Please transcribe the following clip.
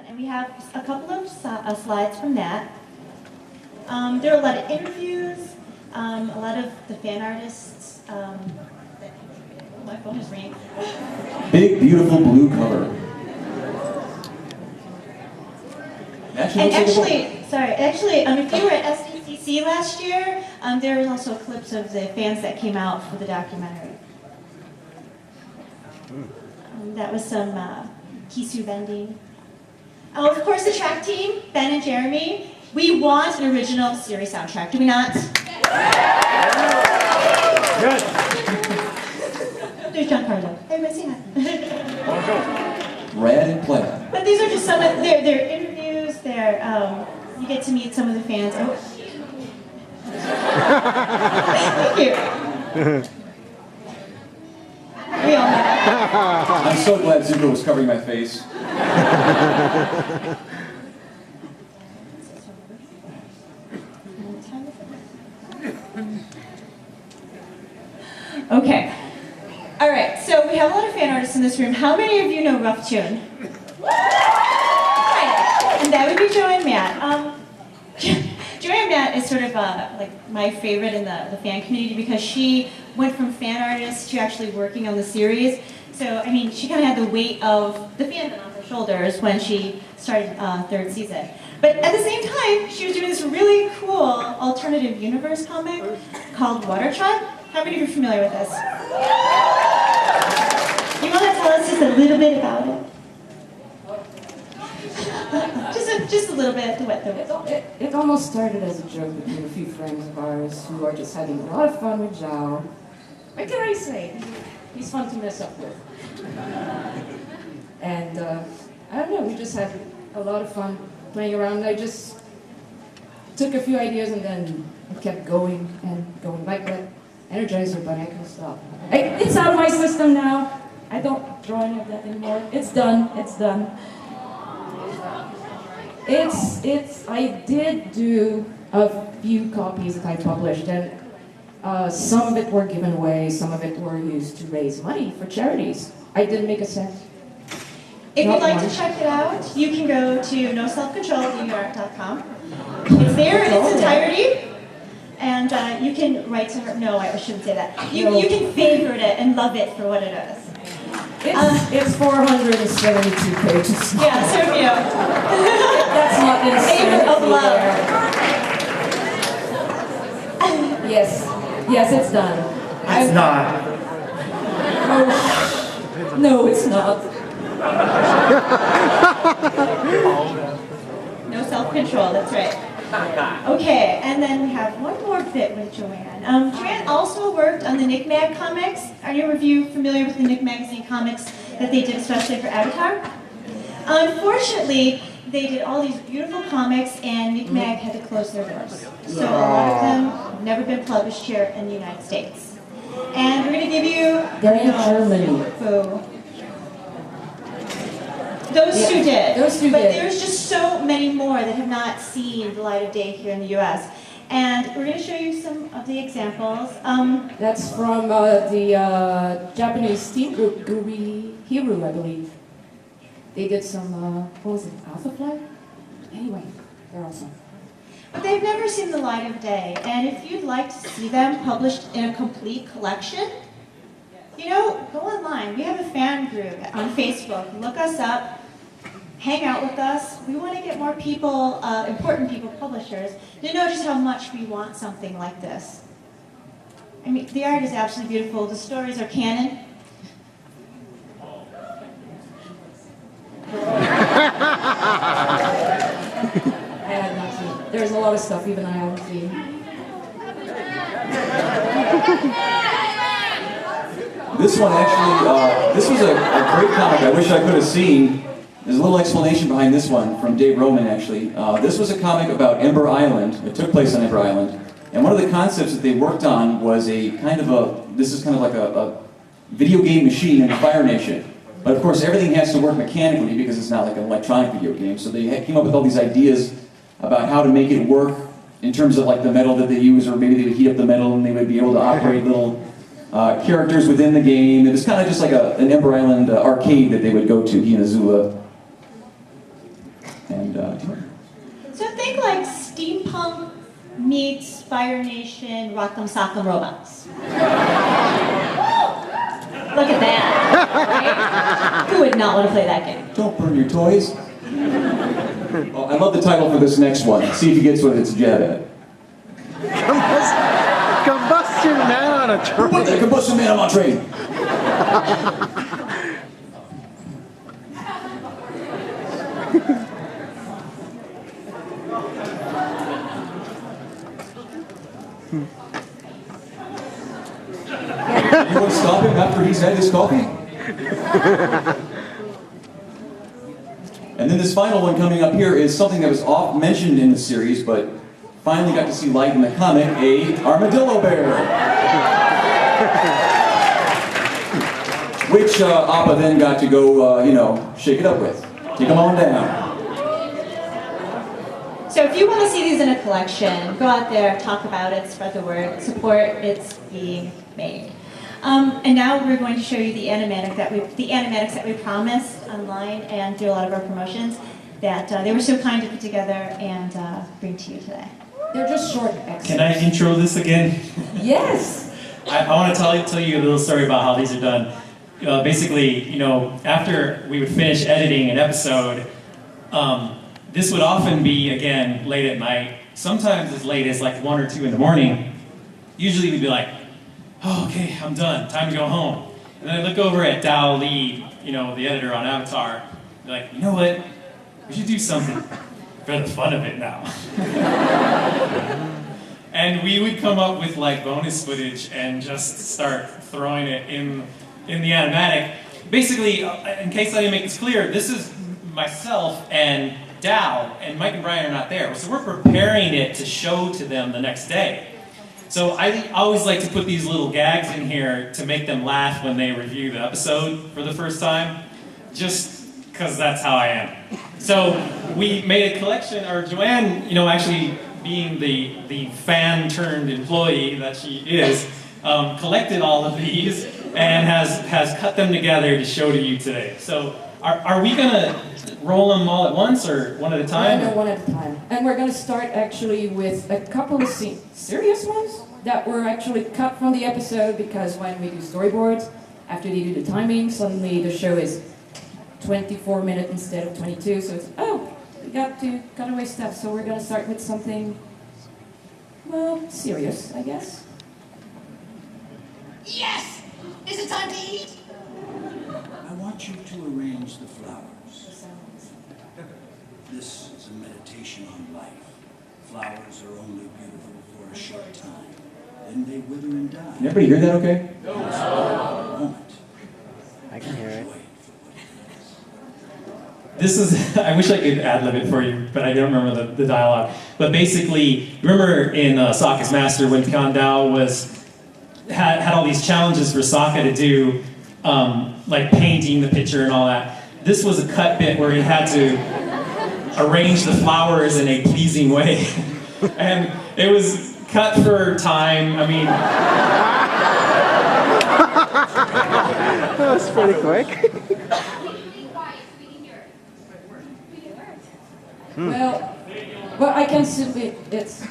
And we have a couple of slides from that. There are a lot of interviews, a lot of the fan artists. My phone is ringing. Big, beautiful blue cover. Actually, if you were at SDCC last year, there was also clips of the fans that came out for the documentary. That was some kisu bending. Oh, of course, the track team, Ben and Jeremy. We want an original series soundtrack, do we not? Good. There's Giancarlo. Everybody say that. Rad and plaid. But these are just some of their interviews. You get to meet some of the fans. Oh. Thank you. We all know that. I'm so glad Zuko was covering my face. Okay. All right, so we have a lot of fan artists in this room. How many of you know Rough Tune? Right. And that would be Joe and Matt. Joe and Matt is sort of like my favorite in the fan community because she went from fan artist to actually working on the series. So, I mean, she kind of had the weight of the fandom on her shoulders when she started third season. But at the same time, she was doing this really cool alternative universe comic called Water Tribe. How many of you are familiar with this? You want to tell us just a little bit about it? just a little bit to wet the whistle. It almost started as a joke between a few friends of ours who are just having a lot of fun with Zhao. What can I say? He's fun to mess up with. And I don't know, we just had a lot of fun playing around. I just took a few ideas and then it kept going and going like that. Energizer, but I couldn't stop. It's out of my system now. I don't draw any of that anymore. It's done. It's done. I did do a few copies that I published, and some of it were given away, some of it were used to raise money for charities. I didn't make a cent. If you'd like to check it out, you can go to noselfcontrol.com. It's there in its entirety. And you can write to her. No, I shouldn't say that. You can favorite it and love it for what it is. It's 472 pages. Yeah, so you know. That's not Favor of love. Yes, it's done. It's not. No, it's not. No self-control, that's right. Okay, and then we have one more bit with Joanne. Joanne also worked on the Nick Mag comics. Are you familiar with the Nick Magazine comics that they did especially for Avatar? Unfortunately, they did all these beautiful comics and Nick Mag had to close their doors. So a lot of them have never been published here in the United States. And we're going to give you... They're in Germany. Boo. Those two did. Those two but did. There's just so many more that have not seen the light of day here in the U.S. And we're going to show you some of the examples. That's from the Japanese team group, Guri Hiru, I believe. They did some, what was it, Alpha Flight? Anyway, they're awesome. But they've never seen the light of day. And if you'd like to see them published in a complete collection, you know, go online. We have a fan group on Facebook. Look us up. Hang out with us. We want to get more people, important people, publishers, to know just how much we want something like this. I mean, the art is absolutely beautiful. The stories are canon. I have not seen. There's a lot of stuff even I haven't seen. This one actually, this was a great comic I wish I could have seen. There's a little explanation behind this one from Dave Roman, actually. This was a comic about Ember Island. It took place on Ember Island. And one of the concepts that they worked on was this is kind of like a video game machine in the Fire Nation. But of course, everything has to work mechanically because it's not like an electronic video game. So they came up with all these ideas about how to make it work in terms of like the metal that they use, or maybe they would heat up the metal and they would be able to operate little characters within the game. It was kind of just like an Ember Island arcade that they would go to, he and Azula. meets Fire Nation Rock'em Sock'em Robots. Look at that, right? Who would not want to play that game? Don't burn your toys. Oh, I love the title for this next one. See if he gets what it's jab at. Combustion man on a train. What's a combustion man on my train? Anyone stop him after he's had his coffee? And then this final one coming up here is something that was oft mentioned in the series, but finally got to see light in the comic, a armadillo bear. Which Appa then got to go, shake it up with. Take them on down. So if you want to see these in a collection, go out there, talk about it, spread the word, support it's being made. And now we're going to show you the animatics that we promised online and do a lot of our promotions that they were so kind to put together and bring to you today. They're just short excerpts. Can I intro this again? Yes! I want to tell you a little story about how these are done. Basically, after we would finish editing an episode, this would often be, again, late at night. Sometimes as late as like 1 or 2 in the morning. Usually we'd be like, oh, okay, I'm done. Time to go home. And then I look over at Dao Lee, the editor on Avatar. Be like, you know what? We should do something for the fun of it now. And we would come up with like bonus footage and just start throwing it in the animatic. Basically, in case I didn't make this clear, this is myself and Dao, and Mike and Brian are not there. So we're preparing it to show to them the next day. So I always like to put these little gags in here to make them laugh when they review the episode for the first time, just because that's how I am. So we made a collection, or Joanne, actually being the fan-turned-employee that she is, collected all of these and has cut them together to show to you today. So are we going to roll them all at once or one at a time? No, one at a time. And we're going to start actually with a couple of serious ones that were actually cut from the episode because when we do storyboards, after they do the timing, suddenly the show is 24 minutes instead of 22. So it's, we got to cut away stuff. So we're going to start with something, well, serious, I guess. Yes! Is it time to eat? I want you to arrange the flowers. This is a meditation on life. Flowers are only beautiful for a short time. Then they wither and die. Can everybody hear that okay? No. Moment. I can hear it. Enjoy it for what it is. This is, I wish I could ad-lib it for you, but I don't remember the dialogue. But basically, remember in Sokka's Master when Kandao had all these challenges for Sokka to do, like painting the picture and all that. This was a cut bit where he had to arrange the flowers in a pleasing way. And it was cut for time. I mean... That was pretty quick. Well, I can simply, it's